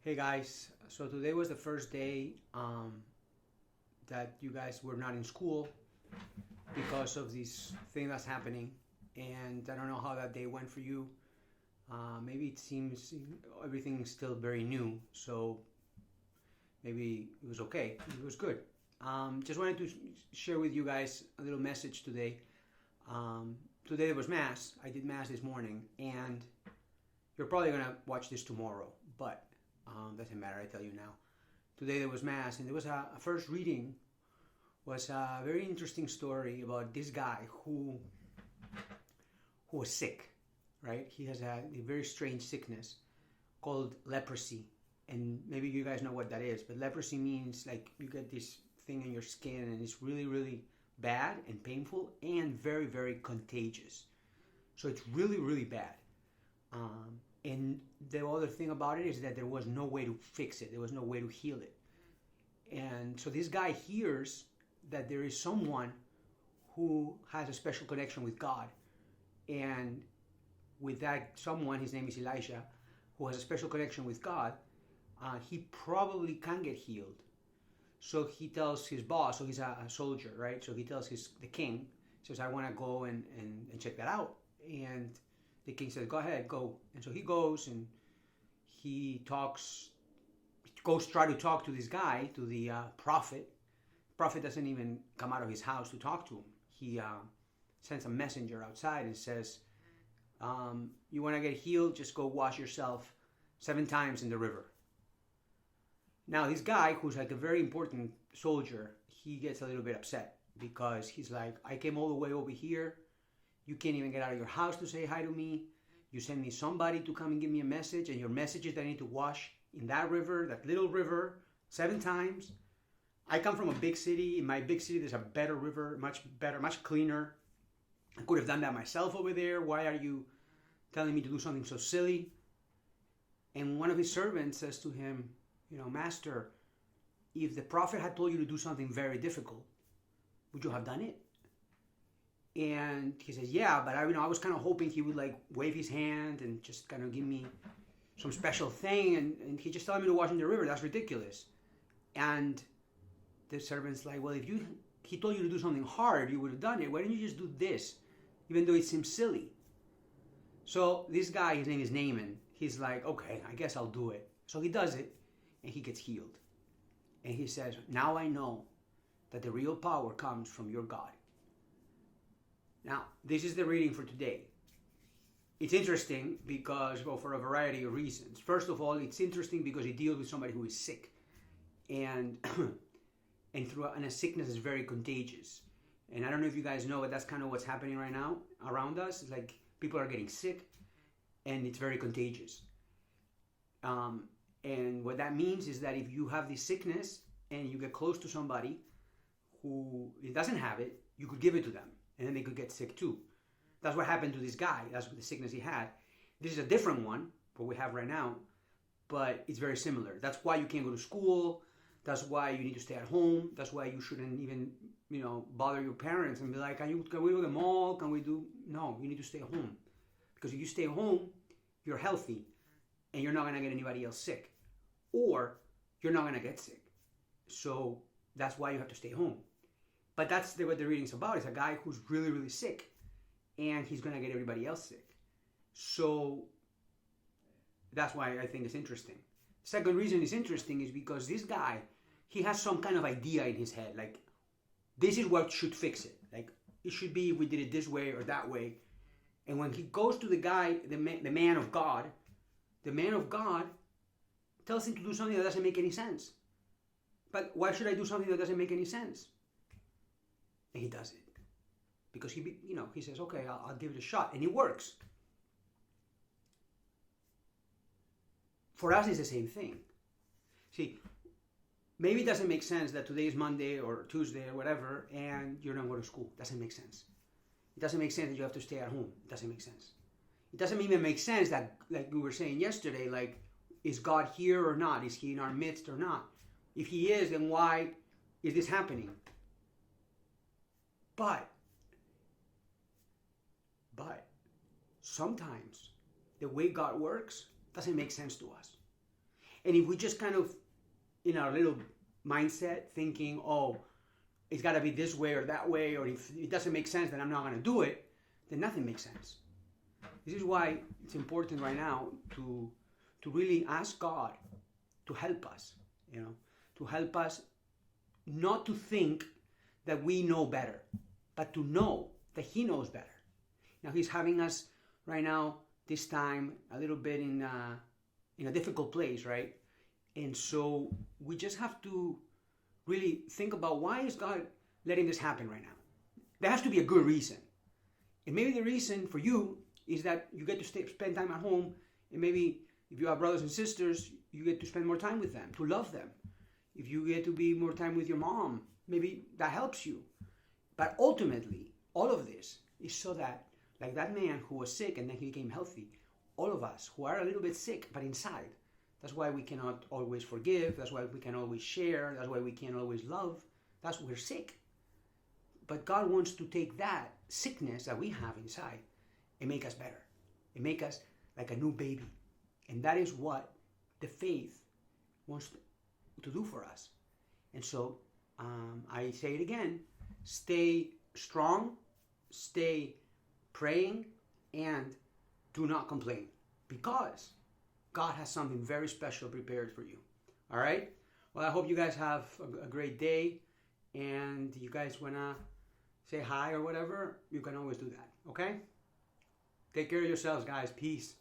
Hey guys, so today was the first day that you guys were not in school because of this thing that's happening, and I don't know how that day went for you. Maybe it seems everything's still very new, so maybe it was okay. It was good. Just wanted to share with you guys a little message today. Today there was mass. I did mass this morning, and you're probably gonna watch this tomorrow, but doesn't matter. I tell you now. Today there was mass, and there was a first reading was a very interesting story about this guy who was sick. Right? He has a very strange sickness called leprosy, and maybe you guys know what that is. But leprosy means like you get this thing in your skin, and it's really really bad and painful and very very contagious. So it's really really bad. And the other thing about it is that there was no way to fix it. There was no way to heal it. And so this guy hears that there is someone who has a special connection with God. And with that someone, his name is Elijah, who has a special connection with God, he probably can get healed. So he tells his boss, so he's a soldier, right? So he tells the king, says, I want to go and check that out. And the king says, go ahead, go. And so he goes and he goes try to talk to this guy, to the prophet. Prophet doesn't even come out of his house to talk to him. He sends a messenger outside and says, you want to get healed, just go wash yourself 7 times in the river. Now this guy, who's like a very important soldier, he gets a little bit upset because he's like, I came all the way over here. You can't even get out of your house to say hi to me. You send me somebody to come and give me a message, and your message is that I need to wash in that river, that little river, 7 times. I come from a big city. In my big city, there's a better river, much better, much cleaner. I could have done that myself over there. Why are you telling me to do something so silly? And one of his servants says to him, Master, if the prophet had told you to do something very difficult, would you have done it? And he says, yeah, but I was kind of hoping he would like wave his hand and just kind of give me some special thing. And he just told me to wash in the river. That's ridiculous. And the servant's like, well, if he told you to do something hard, you would have done it. Why didn't you just do this, even though it seems silly? So this guy, his name is Naaman. He's like, okay, I guess I'll do it. So he does it, and he gets healed. And he says, now I know that the real power comes from your God. Now, this is the reading for today. It's interesting because, well, for a variety of reasons. First of all, it's interesting because it deals with somebody who is sick. And and a sickness is very contagious. And I don't know if you guys know, but that's kind of what's happening right now around us. It's like people are getting sick, and it's very contagious. And what that means is that if you have this sickness and you get close to somebody who doesn't have it, you could give it to them, and then they could get sick too. That's what happened to this guy. That's the sickness he had. This is a different one, what we have right now, but it's very similar. That's why you can't go to school. That's why you need to stay at home. That's why you shouldn't even, bother your parents and be like, can we go to the mall? No, you need to stay home. Because if you stay home, you're healthy and you're not going to get anybody else sick. Or you're not going to get sick. So that's why you have to stay home. But that's what the reading's about. It's a guy who's really, really sick, and he's going to get everybody else sick. So that's why I think it's interesting. Second reason it's interesting is because this guy, he has some kind of idea in his head. Like, this is what should fix it. Like, it should be if we did it this way or that way. And when he goes to the guy, the man of God, the man of God tells him to do something that doesn't make any sense. But why should I do something that doesn't make any sense? And he does it. Because he says, okay, I'll give it a shot. And it works. For us, it's the same thing. See, maybe it doesn't make sense that today is Monday or Tuesday or whatever, and you're not going to school. It doesn't make sense. It doesn't make sense that you have to stay at home. It doesn't make sense. It doesn't even make sense that, like we were saying yesterday, like, is God here or not? Is he in our midst or not? If he is, then why is this happening? But sometimes the way God works doesn't make sense to us. And if we just kind of, in our little mindset, thinking, oh, it's got to be this way or that way, or if it doesn't make sense, then I'm not going to do it, then nothing makes sense. This is why it's important right now to really ask God to help us, to help us not to think that we know better, but to know that He knows better. Now He's having us right now, this time, a little bit in a difficult place, right? And so we just have to really think about, why is God letting this happen right now? There has to be a good reason. And maybe the reason for you is that you get to spend time at home, and maybe if you have brothers and sisters, you get to spend more time with them, to love them. If you get to be more time with your mom, maybe that helps you. But ultimately, all of this is so that, like that man who was sick and then he became healthy, all of us who are a little bit sick, but inside, that's why we cannot always forgive, that's why we can always share, that's why we can't always love, that's why we're sick. But God wants to take that sickness that we have inside and make us better, and make us like a new baby. And that is what the faith wants to do for us. And so I say it again, stay strong, stay praying, and do not complain, because God has something very special prepared for you. All right? Well, I hope you guys have a great day, and you guys want to say hi or whatever, you can always do that. Okay? Take care of yourselves, guys. Peace.